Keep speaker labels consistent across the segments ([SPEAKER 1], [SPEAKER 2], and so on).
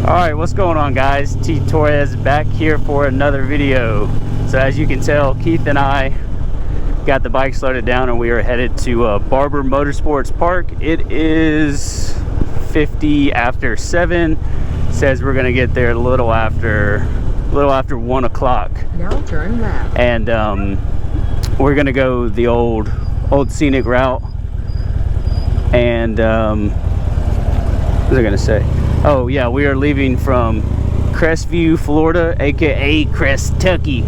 [SPEAKER 1] Alright, what's going on, guys? T Torres back here for another video. So as you can tell, Keith and I got the bike slowed down and we are headed to Barber Motorsports Park. It is 50 after 7. Says we're gonna get there a little after 1 o'clock.
[SPEAKER 2] Now turn left.
[SPEAKER 1] And we're gonna go the old scenic route. And what was I gonna say? Oh yeah, we are leaving from Crestview, Florida, aka Crestucky.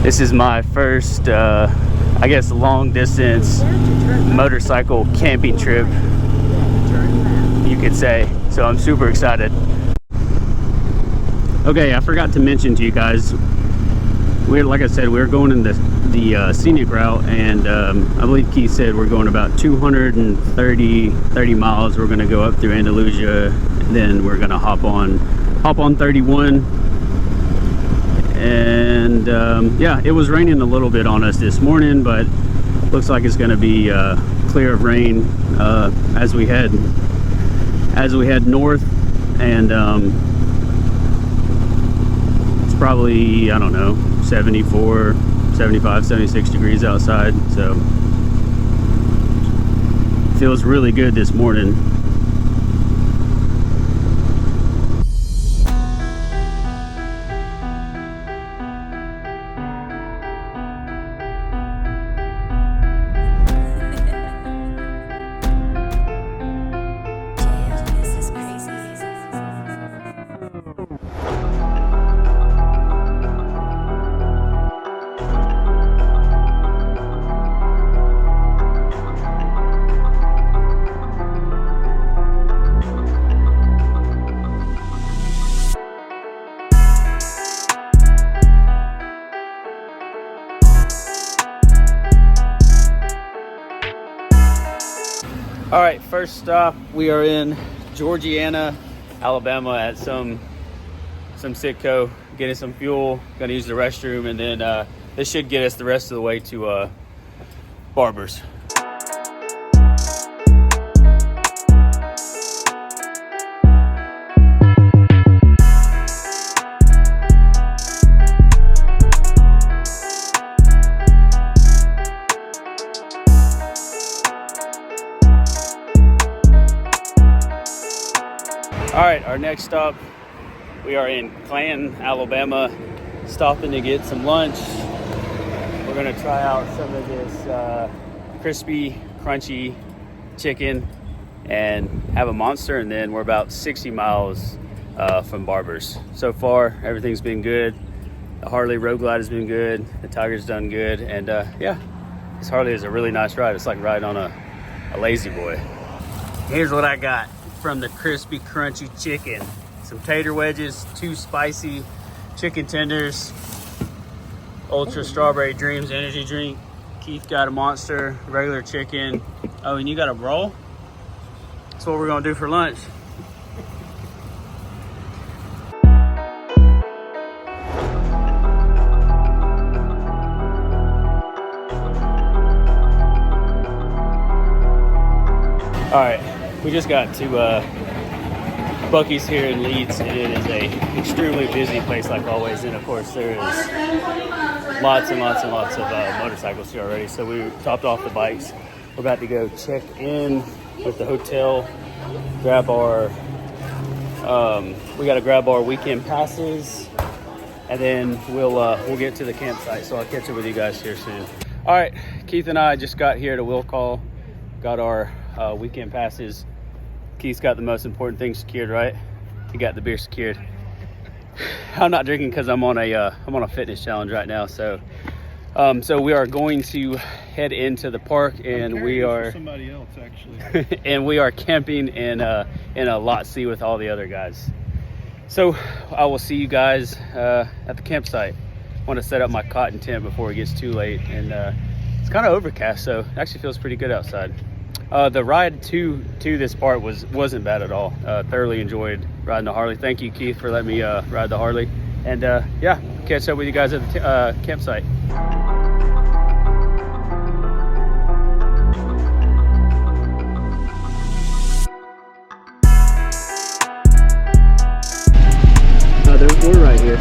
[SPEAKER 1] This is my first, I guess, long distance motorcycle camping trip, you could say. So I'm super excited. Okay, I forgot to mention to you guys, like I said, we're going in the scenic route, and I believe Keith said we're going about 230 miles. We're going to go up through Andalusia, and then we're going to hop on 31. And yeah, it was raining a little bit on us this morning, but looks like it's going to be clear of rain as we head north. And it's probably, I don't know, 74, 75, 76 degrees outside, so feels really good this morning. All right, first stop, we are in Georgiana, Alabama at some Sitco, getting some fuel, gonna use the restroom, and then this should get us the rest of the way to Barber's. All right, our next stop, we are in Clanton, Alabama, stopping to get some lunch. We're gonna try out some of this crispy, crunchy chicken and have a monster, and then we're about 60 miles from Barber's. So far, everything's been good. The Harley Road Glide has been good. The Tiger's done good, and yeah, this Harley is a really nice ride. It's like riding on a lazy boy. Here's what I got from the crispy crunchy chicken: some tater wedges, 2 spicy chicken tenders, Ultra Strawberry Dreams energy drink. Keith got a monster, regular chicken. Oh, and you got a roll? That's what we're gonna do for lunch. All right, we just got to Buc-ee's here in Leeds, and it is a extremely busy place like always. And of course, there is lots and lots and lots of motorcycles here already. So we topped off the bikes. We're about to go check in with the hotel, grab our, we got to grab our weekend passes, and then we'll get to the campsite. So I'll catch up with you guys here soon. All right, Keith and I just got here to Will Call, got our weekend passes. Keith's got the most important thing secured, right? He got the beer secured. I'm not drinking because I'm on a fitness challenge right now. So so we are going to head into the park, and we are
[SPEAKER 3] somebody else actually.
[SPEAKER 1] and we are camping in a lot C with all the other guys. So I will see you guys at the campsite. I want to set up my cotton tent before it gets too late, and it's kind of overcast, so it actually feels pretty good outside. The ride to this part wasn't bad at all. Thoroughly enjoyed riding the Harley. Thank you, Keith, for letting me ride the Harley. And yeah, catch up with you guys at the campsite. we're right here.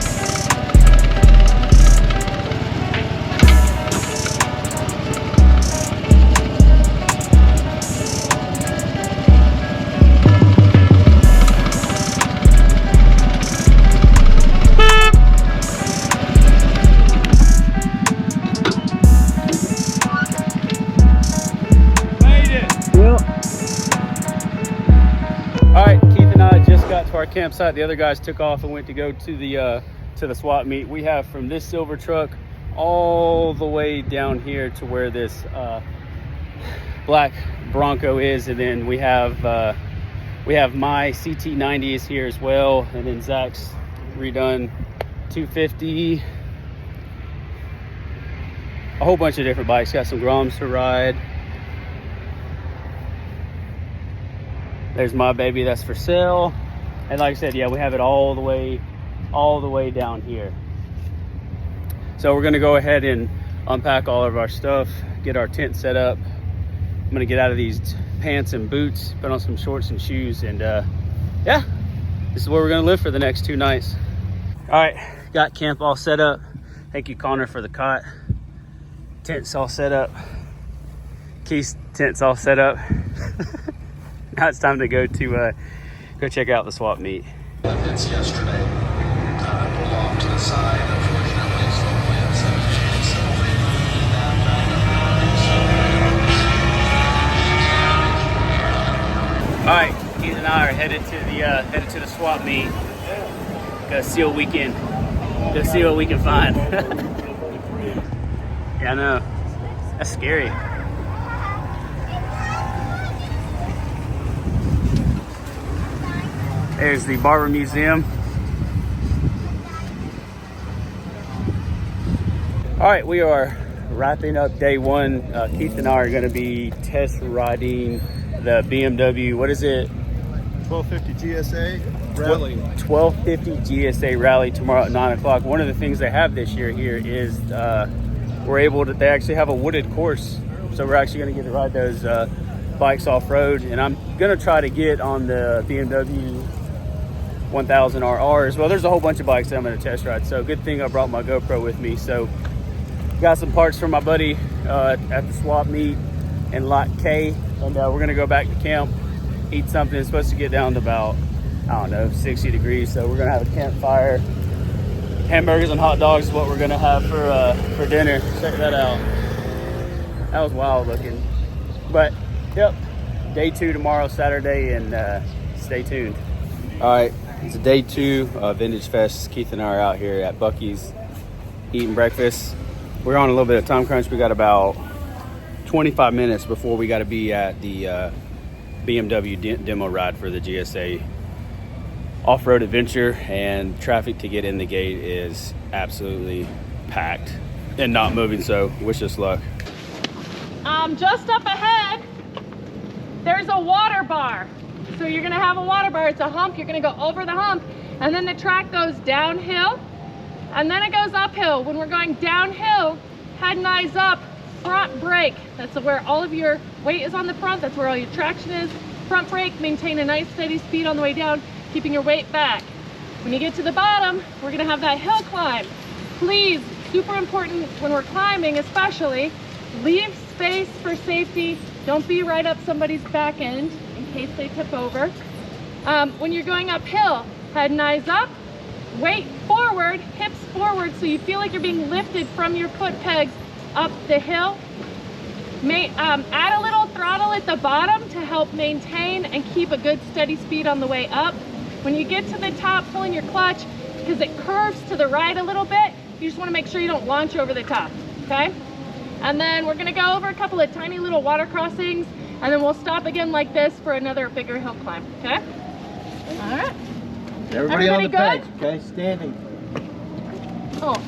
[SPEAKER 1] All right, Keith and I just got to our campsite. The other guys took off and went to go to the swap meet. We have from this silver truck all the way down here to where this black Bronco is, and then we have my CT90 is here as well, and then Zach's redone 250, a whole bunch of different bikes. Got some Groms to ride. There's my baby that's for sale. And like I said, yeah, we have it all the way down here. So we're gonna go ahead and unpack all of our stuff, get our tent set up. I'm gonna get out of these pants and boots, put on some shorts and shoes, and yeah, this is where we're gonna live for the next 2 nights. All right, got camp all set up. Thank you, Connor, for the cot. Tent's all set up. Keith's tent's all set up. Now it's time to go check out the swap meet.
[SPEAKER 2] It's yesterday. Pulled off to the side, unfortunately, so we had some issues.
[SPEAKER 1] All right, Keith and I are headed to the swap meet. Go see what we can find. Yeah, I know. That's scary. There's the Barber Museum. All right, we are wrapping up day 1. Keith and I are going to be test riding the BMW. What is it?
[SPEAKER 3] 1250 GSA Rally.
[SPEAKER 1] 1250 GSA Rally tomorrow at 9 o'clock. One of the things they have this year here is they actually have a wooded course. So we're actually going to get to ride those bikes off-road. And I'm going to try to get on the BMW 1000 RR as well. There's a whole bunch of bikes that I'm going to test ride. So good thing I brought my GoPro with me. So got some parts from my buddy at the swap meet in Lot K. And we're going to go back to camp, eat something. It's supposed to get down to about, I don't know, 60 degrees. So we're going to have a campfire. Hamburgers and hot dogs is what we're going to have for dinner. Check that out. That was wild looking. But, yep, day 2 tomorrow, Saturday, and stay tuned. All right, it's day 2 of Vintage Fest. Keith and I are out here at Buc-ee's eating breakfast. We're on a little bit of time crunch. We got about 25 minutes before we got to be at the BMW demo ride for the GSA off-road adventure, and traffic to get in the gate is absolutely packed and not moving, so wish us luck.
[SPEAKER 4] Just up ahead, there's a water bar. So you're gonna have a water bar, it's a hump, you're gonna go over the hump, and then the track goes downhill, and then it goes uphill. When we're going downhill, head and eyes up, front brake. That's where all of your weight is on the front, that's where all your traction is. Front brake, maintain a nice steady speed on the way down, keeping your weight back. When you get to the bottom, we're gonna have that hill climb. Please, super important when we're climbing especially, leave space for safety. Don't be right up somebody's back end in case they tip over. When you're going uphill, head and eyes up, weight forward, hips forward, so you feel like you're being lifted from your foot pegs up the hill. Add a little throttle at the bottom to help maintain and keep a good steady speed on the way up. When you get to the top, pull in your clutch because it curves to the right a little bit. You just want to make sure you don't launch over the top, okay? And then we're gonna go over a couple of tiny little water crossings, and then we'll stop again like this for another bigger hill climb, okay? All right.
[SPEAKER 3] Everybody on the
[SPEAKER 4] good?
[SPEAKER 3] pegs, okay? Standing.
[SPEAKER 4] Oh.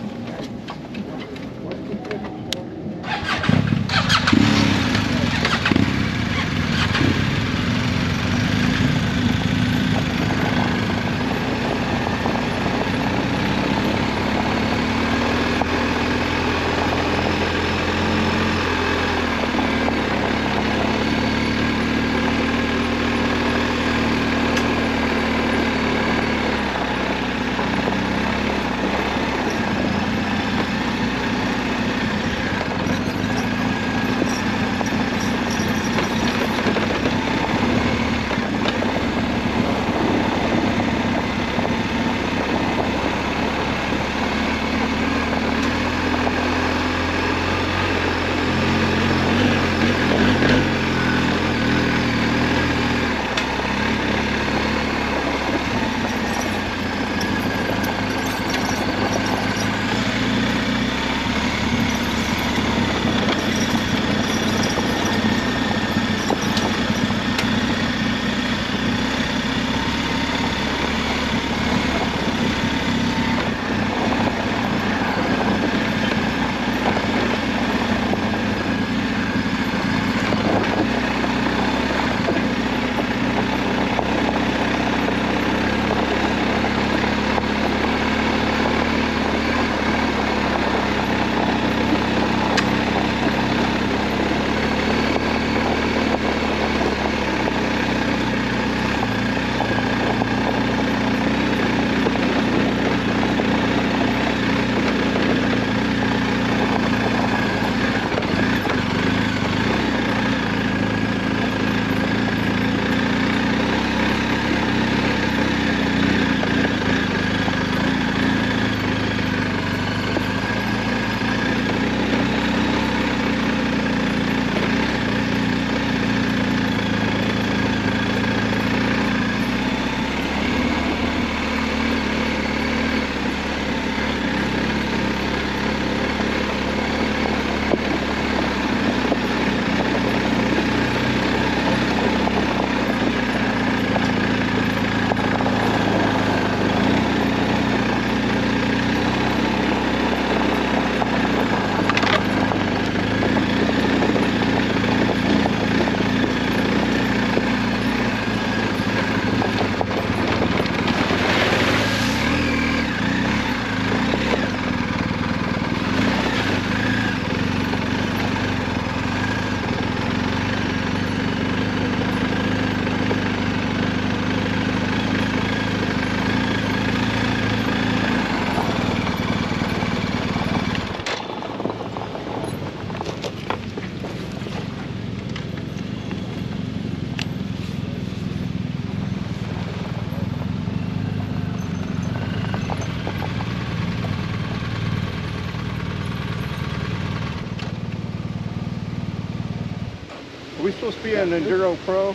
[SPEAKER 3] supposed to be an Enduro Pro?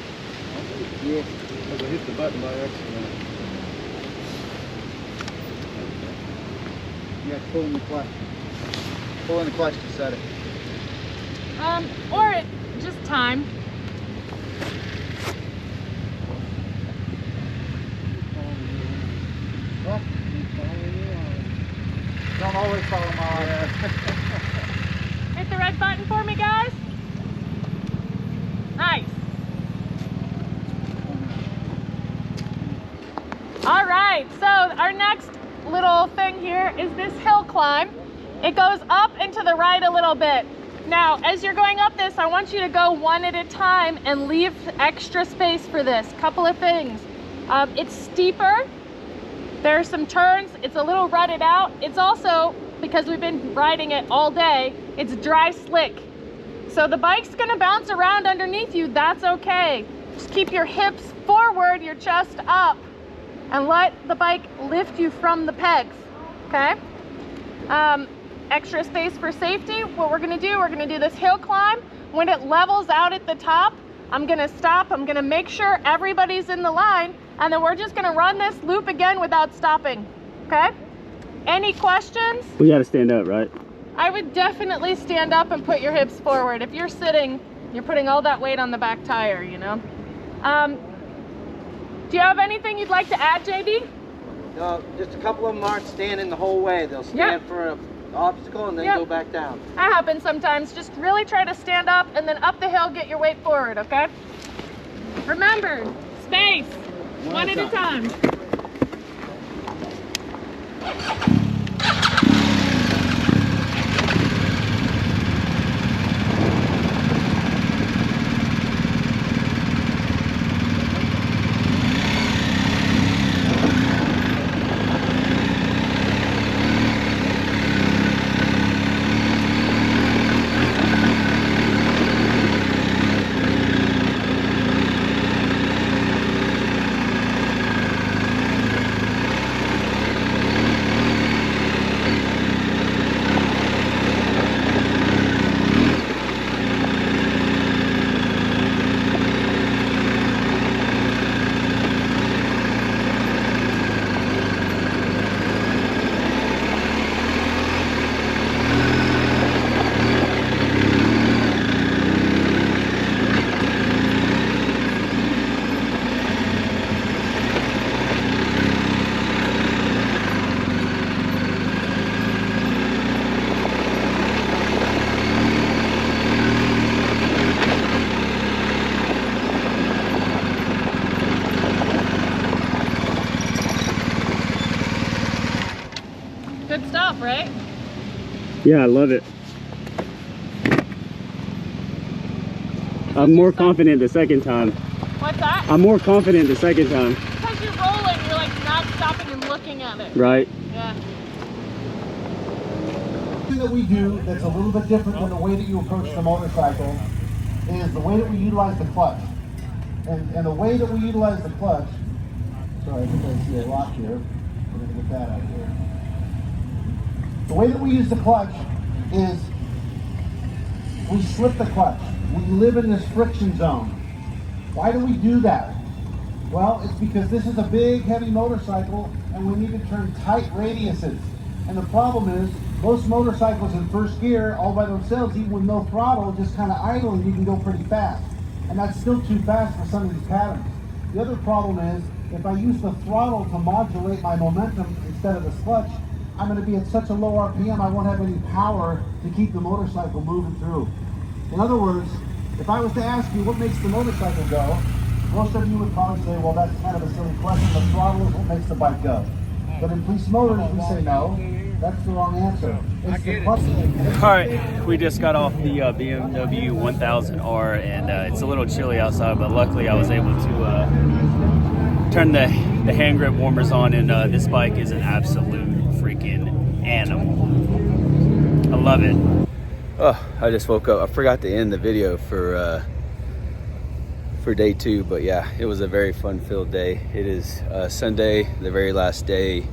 [SPEAKER 5] Yeah.
[SPEAKER 3] Because I hit the button by accident.
[SPEAKER 5] You have to pull in the clutch. Pull in the clutch to set it.
[SPEAKER 4] Or just time.
[SPEAKER 5] What? Don't always follow my eye.
[SPEAKER 4] Hit the red button for me, guys. Nice. All right, so our next little thing here is this hill climb. It goes up and to the right a little bit. Now, as you're going up this, I want you to go one at a time and leave extra space for this. Couple of things. It's steeper. There are some turns. It's a little rutted out. It's also, because we've been riding it all day, it's dry slick. So the bike's gonna bounce around underneath you. That's okay. Just keep your hips forward, your chest up, and let the bike lift you from the pegs, okay? Extra space for safety. What we're gonna do this hill climb. When it levels out at the top, I'm gonna stop. I'm gonna make sure everybody's in the line, and then we're just gonna run this loop again without stopping, okay? Any questions?
[SPEAKER 1] We gotta stand up, right?
[SPEAKER 4] I would definitely stand up and put your hips forward. If you're sitting, you're putting all that weight on the back tire, you know? Do you have anything you'd like to add, JD?
[SPEAKER 5] Just a couple of them aren't standing the whole way. They'll stand for an obstacle and then go back down.
[SPEAKER 4] That happens sometimes. Just really try to stand up and then up the hill, get your weight forward, okay? Remember, space, one at a time. Good stuff, right?
[SPEAKER 1] Yeah, I love it. I'm more confident the second time.
[SPEAKER 4] What's that?
[SPEAKER 1] I'm more confident the second time.
[SPEAKER 4] Because you're rolling, you're like not stopping and looking at it.
[SPEAKER 1] Right?
[SPEAKER 4] Yeah.
[SPEAKER 6] thing that we do that's a little bit different than the way that you approach the motorcycle is the way that we utilize the clutch. And the way that we utilize the clutch, sorry, I think I see a lock here. We're going to get that out here. The way that we use the clutch is we slip the clutch. We live in this friction zone. Why do we do that? Well, it's because this is a big, heavy motorcycle and we need to turn tight radiuses. And the problem is, most motorcycles in first gear, all by themselves, even with no throttle, just kind of idling, you can go pretty fast. And that's still too fast for some of these patterns. The other problem is, if I use the throttle to modulate my momentum instead of the clutch, I'm going to be at such a low RPM, I won't have any power to keep the motorcycle moving through. In other words, if I was to ask you what makes the motorcycle go, most of you would probably say, well, that's kind of a silly question. The throttle is what makes the bike go. But in Police Motors, we say no. That's the wrong answer. It's the clutch.
[SPEAKER 1] All right, we just got off the BMW 1000R, and it's a little chilly outside, but luckily I was able to turn the hand grip warmers on, and this bike is an absolute freaking animal. I love it. Oh, I just woke up. I forgot to end the video for day 2, but yeah, it was a very fun-filled day. It is Sunday, the very last day.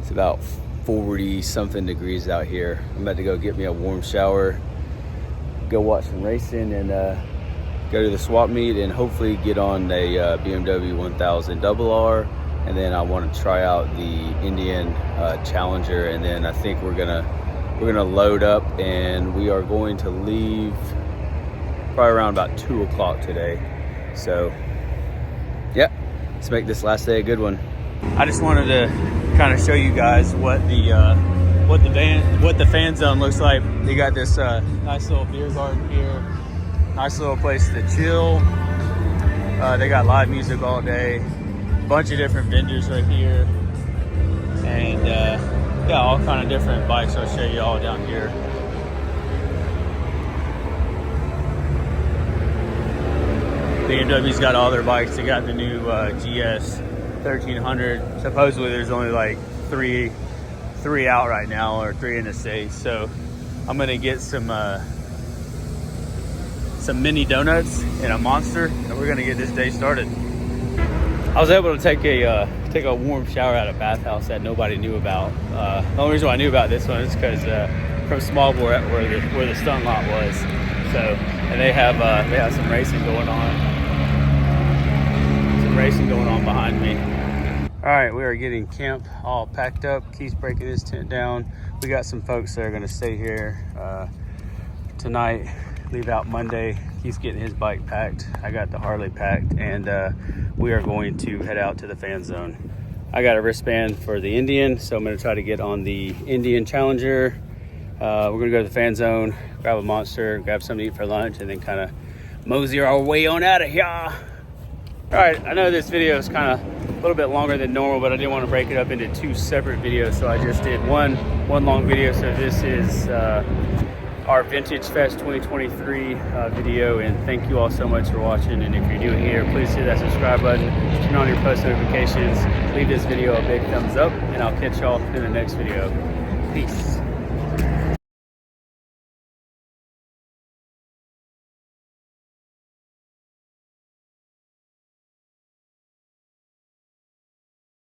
[SPEAKER 1] It's about 40-something degrees out here. I'm about to go get me a warm shower, go watch some racing, and go to the swap meet and hopefully get on a BMW 1000 RR. And then I want to try out the Indian Challenger, and then I think we're gonna load up, and we are going to leave probably around about 2 o'clock today. So yeah, let's make this last day a good one. I just wanted to kind of show you guys what the fan zone looks like. They got this nice little beer garden here, nice little place to chill. They got live music all day, bunch of different vendors right here, and yeah, all kind of different bikes. I'll show you all down here. BMW's got all their bikes. They got the new GS 1300. Supposedly there's only like three out right now, or 3 in the States. So I'm gonna get some mini donuts and a Monster, and we're gonna get this day started. I was able to take a warm shower at a bathhouse that nobody knew about. The only reason why I knew about this one is because from Small Bore, where the stunt lot was. So, and they have some racing going on. Some racing going on behind me. All right, we are getting camp all packed up. Keith's breaking his tent down. We got some folks that are gonna stay here tonight, leave out Monday. Keith's getting his bike packed. I got the Harley packed, and we are going to head out to the fan zone. I got a wristband for the Indian, so I'm gonna try to get on the Indian Challenger. We're gonna go to the fan zone, grab a Monster, grab something to eat for lunch, and then kind of mosey our way on out of here. All right, I know this video is kind of a little bit longer than normal, but I didn't want to break it up into 2 separate videos, so I just did one long video. So this is our Vintage Fest 2023 video, and thank you all so much for watching. And if you're new here, please hit that subscribe button, turn on your post notifications, leave this video a big thumbs up, and I'll catch y'all in the next video. Peace.